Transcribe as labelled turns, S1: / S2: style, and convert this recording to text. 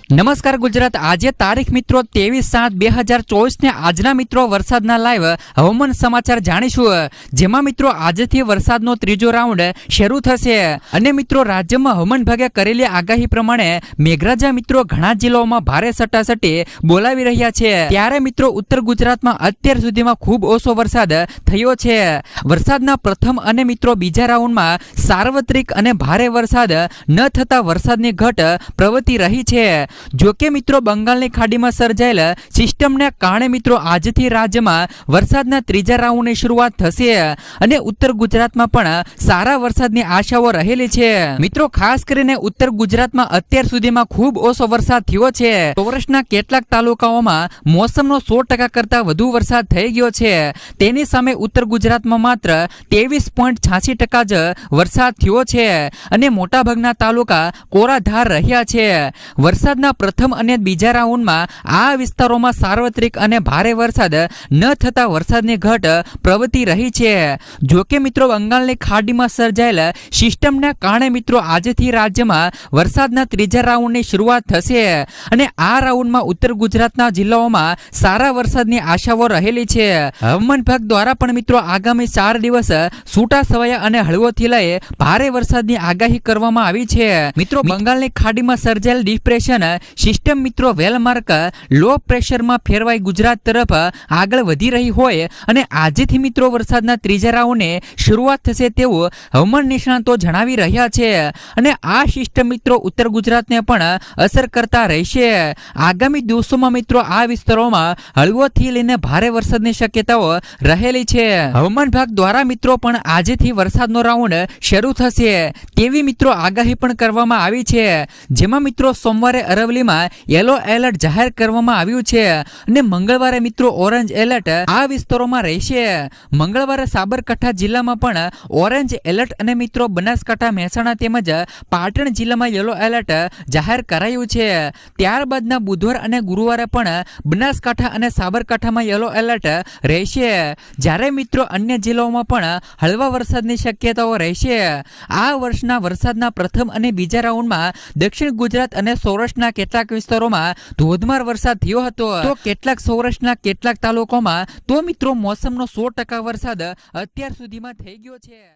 S1: નમસ્કાર ગુજરાત। આજે તારીખ મિત્રો 23/7/2024 ને આજના મિત્રો વરસાદના લાઈવ હવામાન સમાચાર જાણીશું, જેમાં મિત્રો આજથી વરસાદનો ત્રીજો રાઉન્ડ શરૂ થશે અને મિત્રો રાજ્યમાં હવામાન વિભાગે કરેલી આગાહી પ્રમાણે મેઘરાજા મિત્રો ઘણા જિલ્લાઓમાં ભારે સટાસટી બોલાવી રહ્યા છે। ત્યારે મિત્રો ઉત્તર ગુજરાતમાં અત્યાર સુધીમાં ખૂબ ઓછો વરસાદ થયો છે। વરસાદના પ્રથમ અને મિત્રો બીજા રાઉન્ડમાં સાર્વત્રિક અને ભારે વરસાદ ન થતા વરસાદની ઘટ પ્રવર્તી રહી છે। જો કે મિત્રો બંગાળની ખાડીમાં સર્જાયેલ સિસ્ટમને કારણે મિત્રો આજથી રાજ્યમાં વરસાદના ત્રીજા રાઉન્ડની શરૂઆત થશે અને ઉત્તર ગુજરાતમાં પણ સારા વરસાદની આશાઓ રહેલી છે। મિત્રો ખાસ કરીને ઉત્તર ગુજરાતમાં અત્યાર સુધીમાં ખૂબ ઓછો વરસાદ થયો છે। સૌરાષ્ટ્રના કેટલાક તાલુકાઓમાં મોસમનો 100% કરતા વધુ વરસાદ થઈ ગયો છે। તેની સામે ઉત્તર ગુજરાતમાં માત્ર 23.86% જ વરસાદ થયો છે અને મોટાભાગના તાલુકા કોરાધાર રહ્યા છે। વરસાદના પ્રથમ અને બીજા રાઉન્ડમાં આ વિસ્તારોમાં સાર્વત્રિક અને ભારે વરસાદ ન થતા વરસાદની ઘટ પ્રવર્તી રહી છે। જો કે મિત્રો બંગાળની ખાડીમાં સર્જાયેલ સિસ્ટમના કારણે મિત્રો આજથી રાજ્યમાં વરસાદના ત્રીજા રાઉન્ડની શરૂઆત થશે અને આ રાઉન્ડમાં ઉત્તર ગુજરાતના જિલ્લાઓમાં સારા વરસાદની આશાઓ રહેલી છે। હવામાન વિભાગ દ્વારા પણ મિત્રો આગામી 4 દિવસ છૂટાછવાયા અને હળવોથી લઈ ભારે વરસાદની આગાહી કરવામાં આવી છે। મિત્રો બંગાળની ખાડીમાં સર્જાયેલ ડિપ્રેશન સિસ્ટમ મિત્રો વેલમાર્ક લો પ્રેશરમાં ફેરવાઈ ગુજરાત તરફ આગળ વધી રહી હોય અને આજથી મિત્રો વરસાદના ત્રીજા રાઉન્ડની શરૂઆત થશે તેવું હવામાન નિષ્ણાતો જણાવી રહ્યા છે અને આ સિસ્ટમ મિત્રો ઉત્તર ગુજરાતને પણ અસર કરતા રહેશે। આગામી દિવસોમાં મિત્રો આ વિસ્તારોમાં હળવોથી લઈને ભારે વરસાદની શક્યતાઓ રહેલી છે। હવામાન વિભાગ દ્વારા મિત્રો પણ આજથી વરસાદનો રાઉન્ડ શરૂ થશે તેવી મિત્રો આગાહી પણ કરવામાં આવી છે, જેમાં મિત્રો સોમવારે અરવલ્લીમાં યલો એલર્ટ જાહેર કરવામાં આવ્યું છે અને મંગળવારે મિત્રો ઓરેન્જ એલર્ટ આ વિસ્તારોમાં રહેશે। મંગળવારે સાબરકાંઠા જિલ્લામાં પણ ઓરેન્જ એલર્ટ અને મિત્રો બનાસકાંઠા, મહેસાણા તેમજ પાટણ જિલ્લામાં યલો એલર્ટ જાહેર કરાયું છે। ત્યારબાદના બુધવાર અને ગુરુવારે પણ બનાસકાંઠા અને સાબરકાંઠામાં યલો એલર્ટ રહેશે, જ્યારે મિત્રો અન્ય જિલ્લાઓમાં પણ હળવા વરસાદની શક્યતાઓ રહેશે। આ વર્ષના વરસાદના પ્રથમ અને બીજા રાઉન્ડમાં દક્ષિણ ગુજરાત અને સૌરાષ્ટ્રના કેટલાક વિસ્તારોમાં ધોધમાર વરસાદ થયો હતો, તો કેટલાક સૌરાષ્ટ્રના કેટલાક તાલુકાઓમાં તો મિત્રો મોસમનો 100% વરસાદ અત્યાર સુધીમાં થઈ ગયો છે।